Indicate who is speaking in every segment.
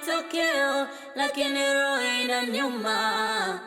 Speaker 1: matokeo, lakini roho inaniuma.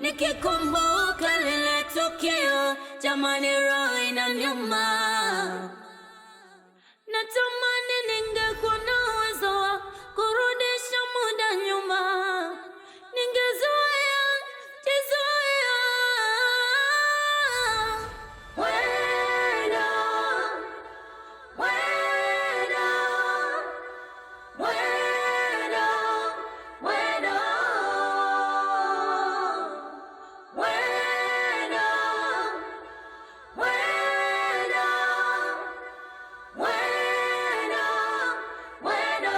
Speaker 1: Nikikumbuka lile tukio, jamani roho inaniuma. Natamani ningekuwa na uwezo wa kurudisha muda nyuma. Ningezoea, jizoea. Wenda, wenda, wenda, wenda, wenda, wenda.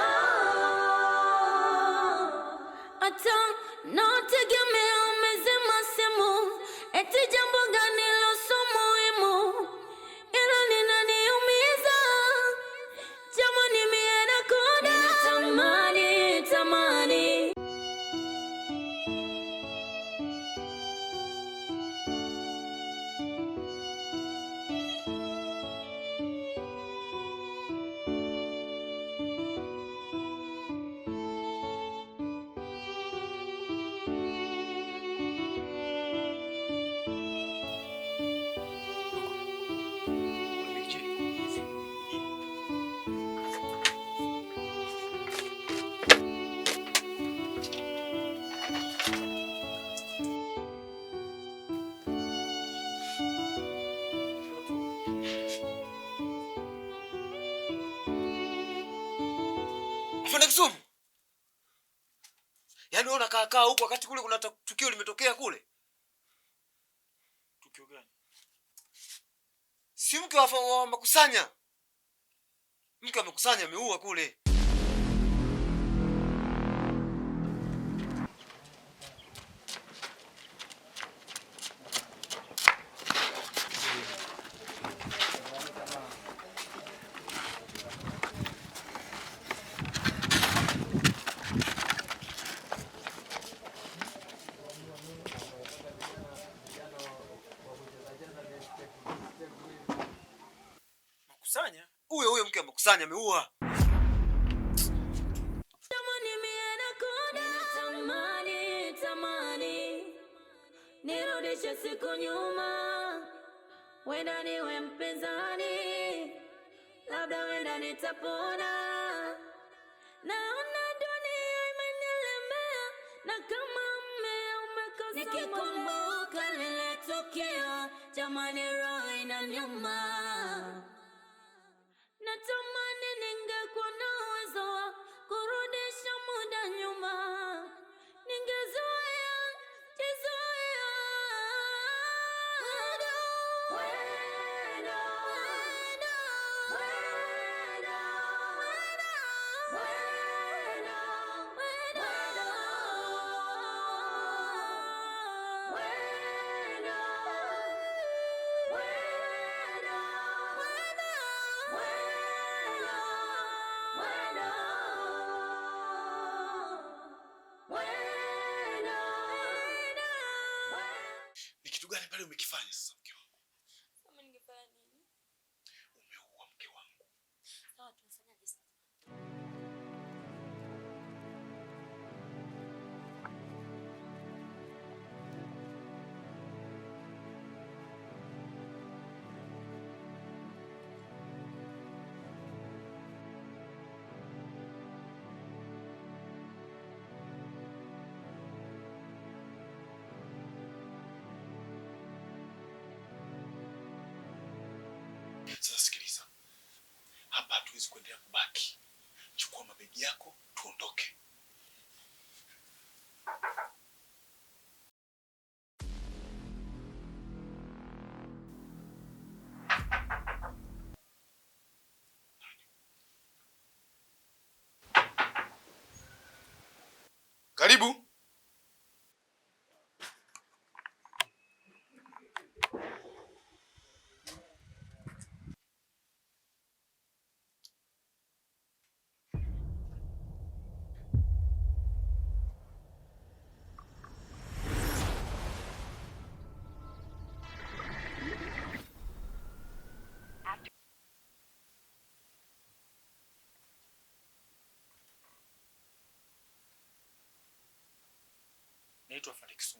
Speaker 1: Ata nategemea umezima simu, eti jambo gani loso muhimu, ilo linaniumiza. Jamani mie nakonda, tamani.
Speaker 2: Afande Kisumu. Yaani wewe unakaa huko wakati kule kuna tukio limetokea kule.
Speaker 3: Tukio gani?
Speaker 2: Si mke wa Makusanya. Mke wa Makusanya ameua kule.
Speaker 3: Makusanya?
Speaker 2: Huyo mke wa Makusanya ameua.
Speaker 1: Tamani nirudishe siku nyuma, wenda niwe mpinzani, labda wenda nitapona. Naona dunia imenielemea, na kama mmea umekosa. Nikikumbuka lile tukio, jamani roho inaniuma. Natamani ningekuwa na uwezo wa kurudisha muda nyuma. Ningezoea, jizoea. Wenda, wenda, wenda,
Speaker 2: Ni kitu gani pale umekifanya sasa mke wangu?
Speaker 1: Kama ningefanya nini?
Speaker 2: Umeua mke wangu.
Speaker 1: Sawa, tunafanyaje sasa?
Speaker 2: Sasa sikiliza. Hapa hatuwezi kuendelea kubaki. Chukua mabegi yako tuondoke. Karibu.
Speaker 3: Naitwa Felix.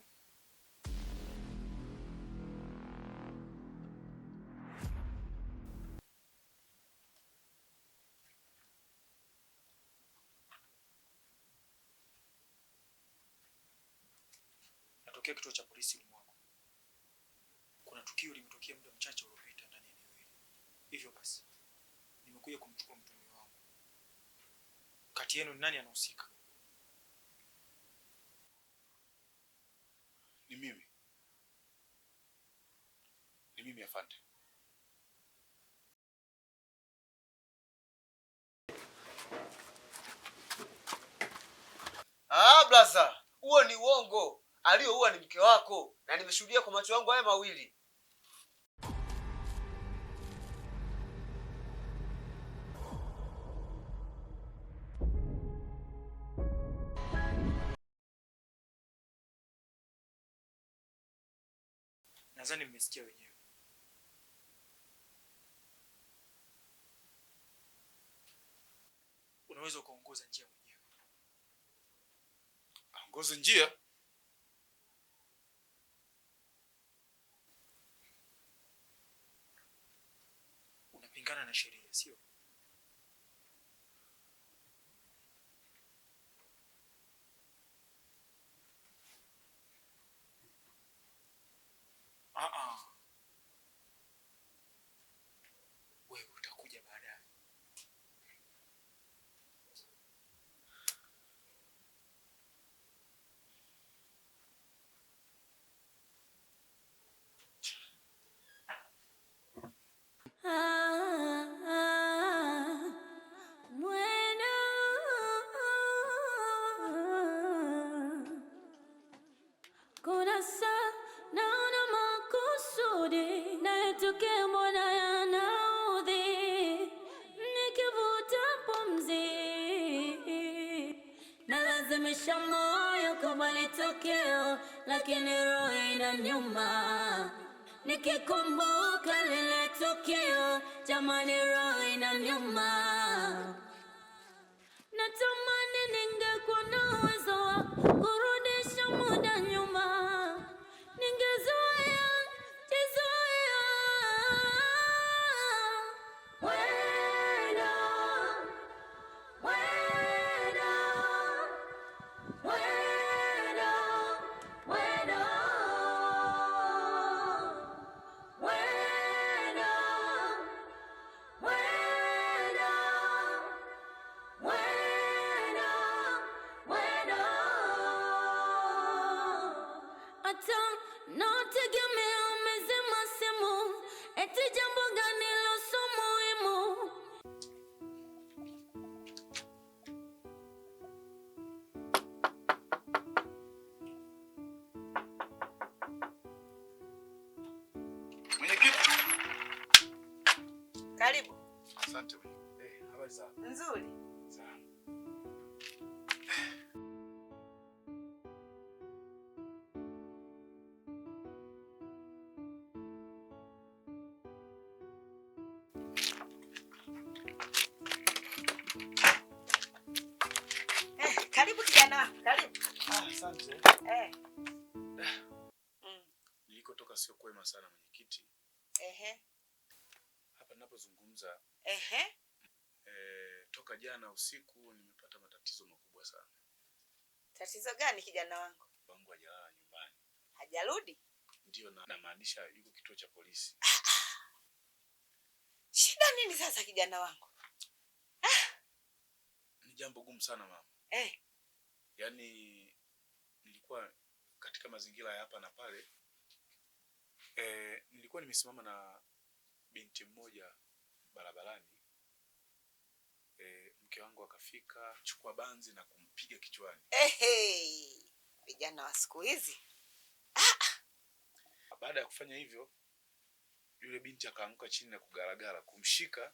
Speaker 3: Natokea kituo cha polisi Lumwago. Kuna tukio limetokea muda mchache uliopita ndani ya eneo hili. Hivyo basi, nimekuja kumchukua mtumiwa wangu. Kati yenu ni nani anahusika?
Speaker 2: Ni mimi afande.
Speaker 4: Blaza, huo ni uongo. Aliyoua ni mke wako na nimeshuhudia kwa macho yangu haya mawili.
Speaker 3: Nadhani mmesikia wenyewe. Unaweza kuongoza njia mwenyewe.
Speaker 2: Aongoze njia?
Speaker 3: Unapingana na sheria, sio? Wewe utakuja baadaye.
Speaker 1: Nalazimisha moyo kubali tokeo, lakini roho inaniuma. Nikikumbuka lile tukio, jamani roho inaniuma. Natamani ningekuwa na uwezo wa kurudisha muda nyuma. Ningezoea, jizoea. Nategemea umezima simu, eti jambo gani lo so muhimu?
Speaker 2: Mwenyekiti.
Speaker 4: Karibu.
Speaker 2: Asante mwenyekiti. Habari zako?
Speaker 4: Nzuri.
Speaker 2: Sawa.
Speaker 4: Karibu kijana, karibu.
Speaker 2: Asante. Nilikotoka sio kwema sana mwenyekiti. Hapa ninapozungumza. Toka jana usiku nimepata matatizo makubwa sana.
Speaker 4: Tatizo gani kijana wangu?
Speaker 2: Wangu hajalala nyumbani.
Speaker 4: Hajarudi?
Speaker 2: Ndio na maanisha yuko kituo cha polisi.
Speaker 4: Shida nini sasa kijana wangu?
Speaker 2: Ni jambo gumu sana mama. Yaani nilikuwa katika mazingira ya hapa na pale. Nilikuwa nimesimama na binti mmoja barabarani. Mke wangu akafika, chukua banzi na kumpiga kichwani.
Speaker 4: Vijana wa siku hizi.
Speaker 2: Baada ya kufanya hivyo, yule binti akaanguka chini na kugaragara. Kumshika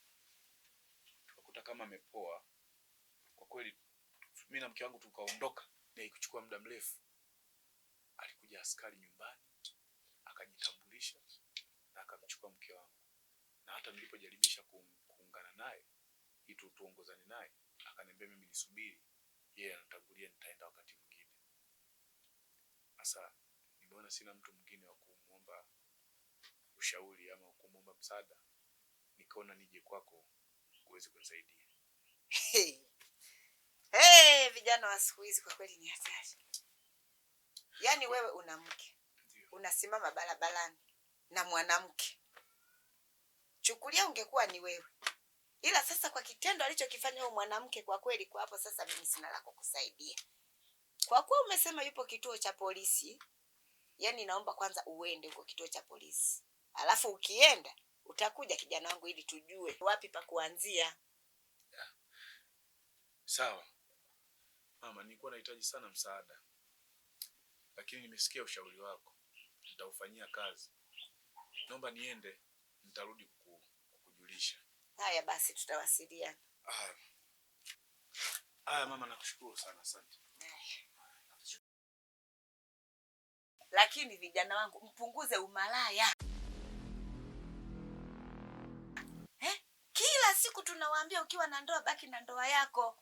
Speaker 2: tukakuta kama amepoa. Kwa kweli mimi na mke wangu tukaondoka, na ikuchukua muda mrefu. Alikuja askari nyumbani, akajitambulisha na akamchukua mke wangu. Na hata nilipojaribisha kuungana naye ili tuongozane naye, akaniambia mimi nisubiri, yeye anatangulia, nitaenda wakati mwingine. Sasa nimeona sina mtu mwingine wa kumuomba ushauri ama kumuomba msaada, nikaona nije kwako uweze kunisaidia.
Speaker 5: Vijana wa siku hizi kwa kweli ni hatari. Yaani wewe una mke, unasimama barabarani na mwanamke. Chukulia ungekuwa ni wewe. Ila sasa kwa kitendo alichokifanya huyo mwanamke, kwa kweli kwa hapo sasa mimi sina la kukusaidia. Kwa kuwa umesema yupo kituo cha polisi, yani naomba kwanza uende huko kituo cha polisi. Alafu ukienda utakuja kijana wangu ili tujue wapi pa kuanzia.
Speaker 2: Sawa. Mama, nilikuwa nahitaji sana msaada. Lakini nimesikia ushauri wako. Nitaufanyia kazi. Naomba niende, nitarudi kukujulisha.
Speaker 5: Haya basi tutawasiliana.
Speaker 2: Haya mama, nakushukuru sana, asante.
Speaker 5: Lakini vijana wangu mpunguze umalaya. Kila siku tunawaambia ukiwa na ndoa baki na ndoa yako.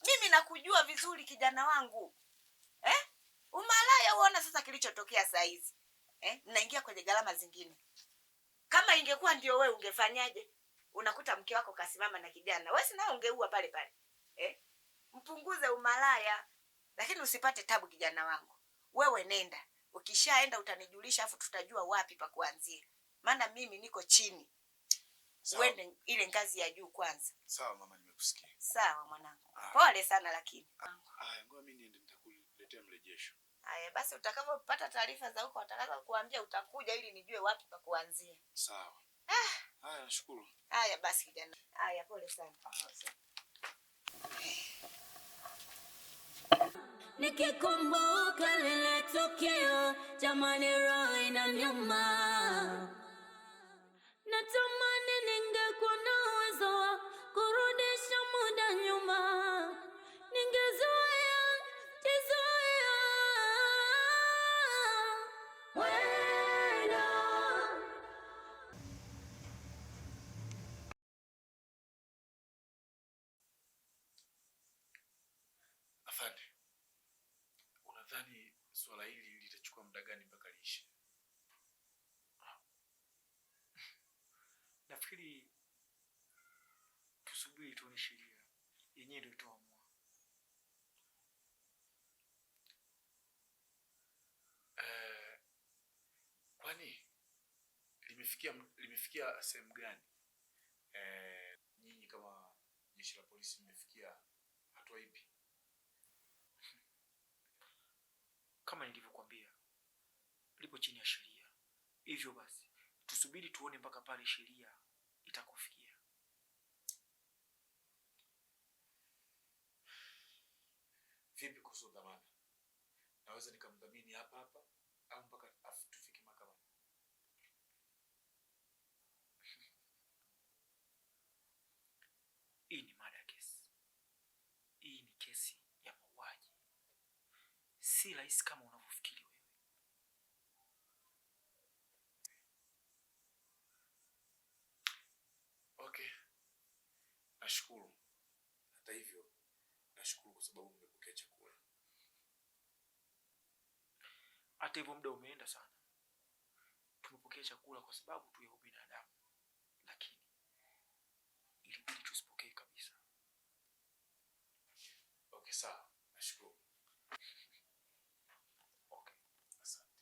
Speaker 5: Mimi nakujua vizuri kijana wangu. Umalaya uona sasa kilichotokea saa hizi. Naingia kwenye gharama zingine. Kama ingekuwa ndio wewe ungefanyaje? Unakuta mke wako kasimama na kijana. Wewe si nawe ungeua pale pale. Mpunguze umalaya. Lakini usipate tabu kijana wangu. Wewe nenda. Ukishaenda utanijulisha afu tutajua wapi pa kuanzia. Maana mimi niko chini. Uende ile ngazi ya juu kwanza.
Speaker 2: Sawa mama, nimekusikia.
Speaker 5: Sawa mwanangu. Pole sana lakini.
Speaker 2: Ngoja mimi niende, nitakuletea mrejesho.
Speaker 5: Haya basi utakapopata taarifa za huko watakaza kuambia utakuja ili nijue wapi pa kuanzia.
Speaker 2: Sawa. Haya, nashukuru.
Speaker 5: Haya basi kijana. Haya pole sana.
Speaker 1: Nikikumbuka lile tukio, jamani roho inaniuma. Natamani ningekuwa na uwezo wa kurudisha muda nyuma. Ningezoea, jizoea. Wena.
Speaker 2: Afande, unadhani swala hili litachukua muda gani mpaka liishe?
Speaker 3: Nafikiri tusubiri tuone sheria yenyewe ndio itaamua.
Speaker 2: Kwani limefikia sehemu gani? Nyinyi kama jeshi la polisi mmefikia hatua ipi?
Speaker 3: Kama nilivyokuambia, lipo chini ya sheria. Hivyo basi tusubiri tuone mpaka pale sheria itakufikia.
Speaker 2: Vipi kuhusu dhamana? Naweza nikamdhamini hapa hapa au mpaka tufike mahakamani?
Speaker 3: Hii ni mada ya kesi. Hii ni kesi ya mauaji. Si rahisi kama unavyofikiri wewe.
Speaker 2: Okay. Nashukuru. Hata hivyo, nashukuru kwa sababu mmepokea chakula.
Speaker 3: Hata hivyo muda umeenda sana. Tumepokea chakula kwa sababu tu ya ubinadamu. Lakini ilibidi tusipokee kabisa.
Speaker 2: Okay, sawa. Nashukuru.
Speaker 3: Okay.
Speaker 2: Asante.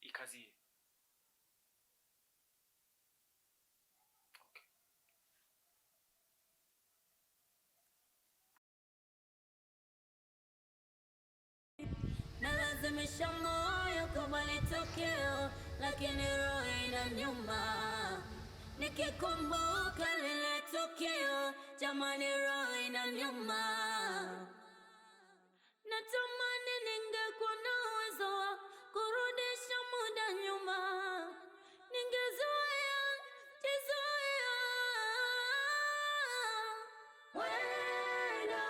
Speaker 3: Ikazie. Okay.
Speaker 1: Nalazimisha moyo kubali tokeo, lakini roho inaniuma. Nikikumbuka lile tukio, jamani roho inaniuma. Natamani ningekuwa na uwezo wa kurudisha muda nyuma. Ningezoea, jizoea. Wena,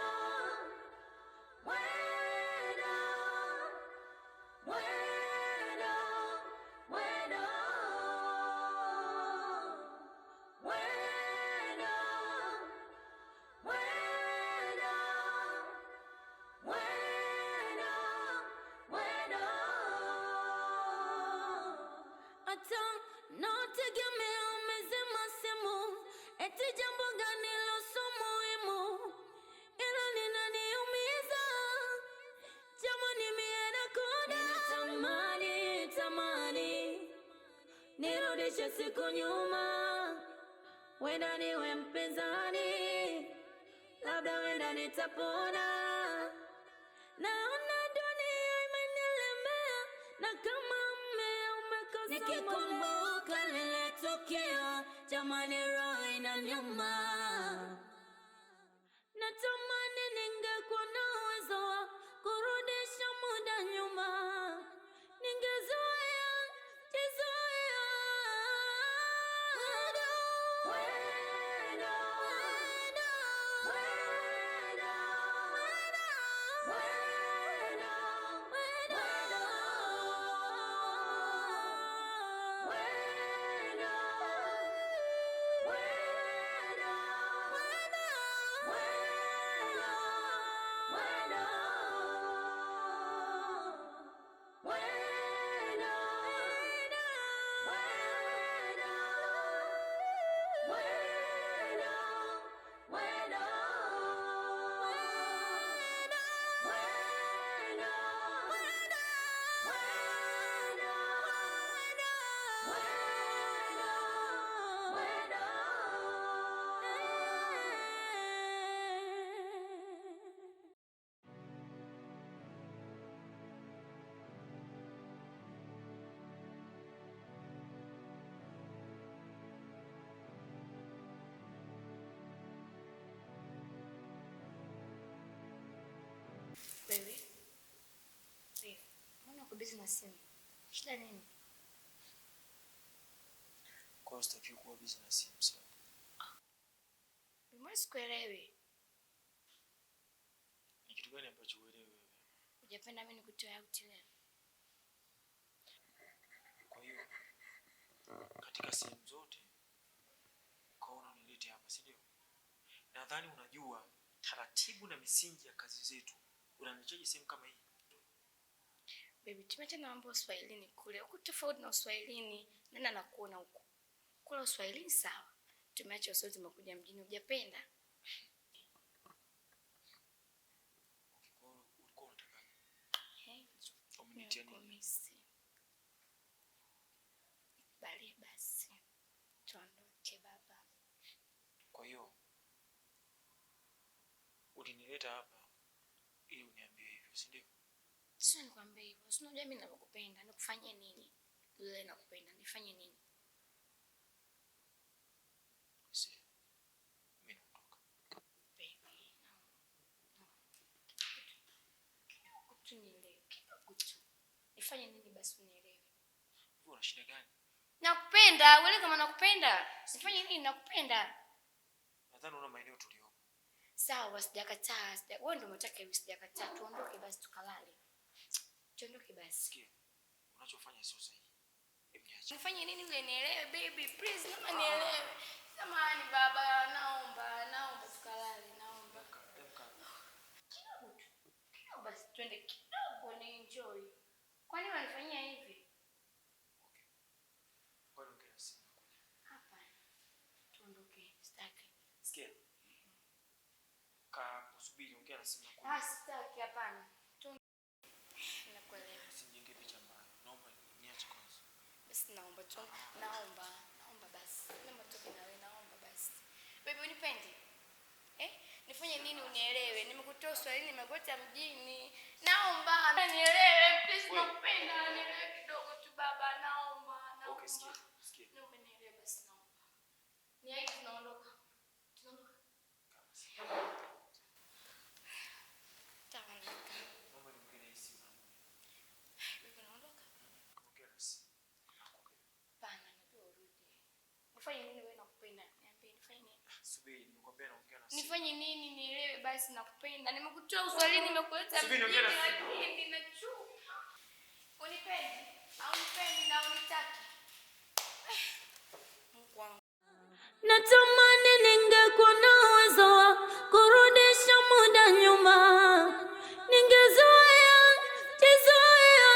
Speaker 1: wena. Nautegemea umezima simu, eti jambo gani loso muhimu, ilo linaniumiza. Jamani mie nakonda, tamani nirudishe siku nyuma, wenda niwe mpinzani, labda wenda nitapona. Naona dunia imenielemea, na kama mmea umekosa nikikumbuka lile tukio, jamani roho inaniuma. Natamani ningekuwa na uwezo wa kurudisha muda nyuma, ningezoea jizoea.
Speaker 6: Baby, mbona uko busy na simu? Shida nini?
Speaker 3: Kwa usitaki kuwa busy na simu sasa.
Speaker 6: Mbona sikuelewi?
Speaker 3: Ni kitu gani ambacho uelewi wewe?
Speaker 6: Hujapenda mimi nikutoe out leo.
Speaker 3: Kwa hiyo katika sehemu zote ukaona unilete hapa, si ndio? Nadhani unajua taratibu na misingi ya kazi zetu. Unanichaje sehemu kama hii?
Speaker 6: Baby, tumeacha na mambo Uswahilini kule. Huko tofauti na Uswahilini. Nenda na kuona huko. Kula Uswahilini sawa. Tumeacha Uswahili tumekuja mjini, hujapenda.
Speaker 3: Ulikuwa unataka
Speaker 6: Umenitia nini? Bali basi. Tuondoke baba.
Speaker 3: Kwa hiyo ulinileta hapa ili uniambie hivyo, si ndio?
Speaker 6: Sio nikwambie hivyo. Si unajua mimi ninakupenda. Nikufanyie nini? Yule nakupenda. Nifanye nini?
Speaker 3: Sisi mimi naondoka.
Speaker 6: Baby. No. Kutunielewe. Kutu. Nifanye nini basi unielewe?
Speaker 3: Wewe una shida gani?
Speaker 6: Nakupenda. Wewe kama nakupenda. Nifanye nini? Nakupenda.
Speaker 3: Nadhani una maeneo tuliopo.
Speaker 6: Sawa, sijakataa. Wewe ndio unataka hivi, sijakataa. Tuondoke basi tukalale. Tuondoke basi.
Speaker 3: Sikia. Unachofanya sio sahihi. Hebu niache.
Speaker 6: Nifanye nini ule nielewe baby? Please kama nielewe. Samahani baba, naomba tukalale, naomba. Kidogo basi twende kidogo ni enjoy. Kwa nini unanifanyia hivi?
Speaker 3: Okay. Kwa nini ungeenda simu?
Speaker 6: Hapa. Tuondoke, sitaki.
Speaker 3: Sikia. Usubiri, ongea na simu yako.
Speaker 6: Sitaki, hapana. Nakuelewa.
Speaker 3: Usijenge picha mbaya. Naomba niache kwanza.
Speaker 6: Basi naomba tu. Naomba basi. Naomba toke na wewe, naomba basi. Baby unipende? Nifanye nini unielewe? Nimekutoa Uswahilini, nimekuta mjini. Naomba nielewe, please nakupenda. Nielewe kidogo tu baba, naomba.
Speaker 3: Okay, sikia.
Speaker 6: Naomba nielewe basi, naomba. Ni aje tunaondoka? Tunaondoka.
Speaker 3: Naomba niongee na simu yangu.
Speaker 6: Baby unaondoka?
Speaker 3: Ongea na simu.
Speaker 6: Hapana, najua urudi. Nifanye nini wewe nakupenda? Niambie nifanye nini?
Speaker 3: Subiri, nimekwambia naongea na simu.
Speaker 6: Nifanye nini nielewe basi nakupenda. Nimekutoa Uswahilini, nimekuleta
Speaker 3: Subiri, ongea na simu.
Speaker 6: Ninachuka. Unipendi au unipendi na unitaki? Mungu wangu.
Speaker 1: Natamani ningekuwa na uwezo wa kurudisha muda nyuma, ningezoea jizoea.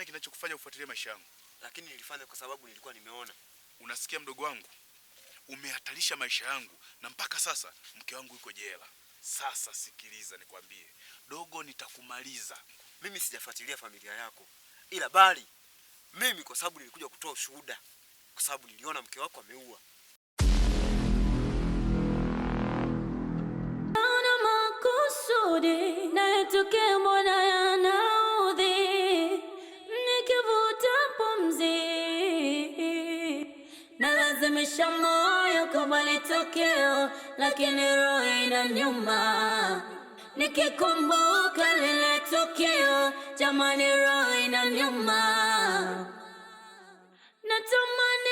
Speaker 2: gani kinachokufanya ufuatilie maisha yangu?
Speaker 4: Lakini nilifanya kwa sababu nilikuwa nimeona.
Speaker 2: Unasikia mdogo wangu? Umehatarisha maisha yangu na mpaka sasa mke wangu yuko jela. Sasa sikiliza nikwambie. Dogo, nitakumaliza.
Speaker 4: Mimi sijafuatilia familia yako. Ila bali mimi kwa sababu nilikuja kutoa ushuhuda. Kwa sababu niliona mke wako ameua.
Speaker 1: Naona makusudi na yatokea mbona yanaudhi. Nikivuta pumzi nalazimisha moyo kubali tokeo, lakini roho inaniuma. Nikikumbuka lile tukio, jamani roho inaniuma. Natamani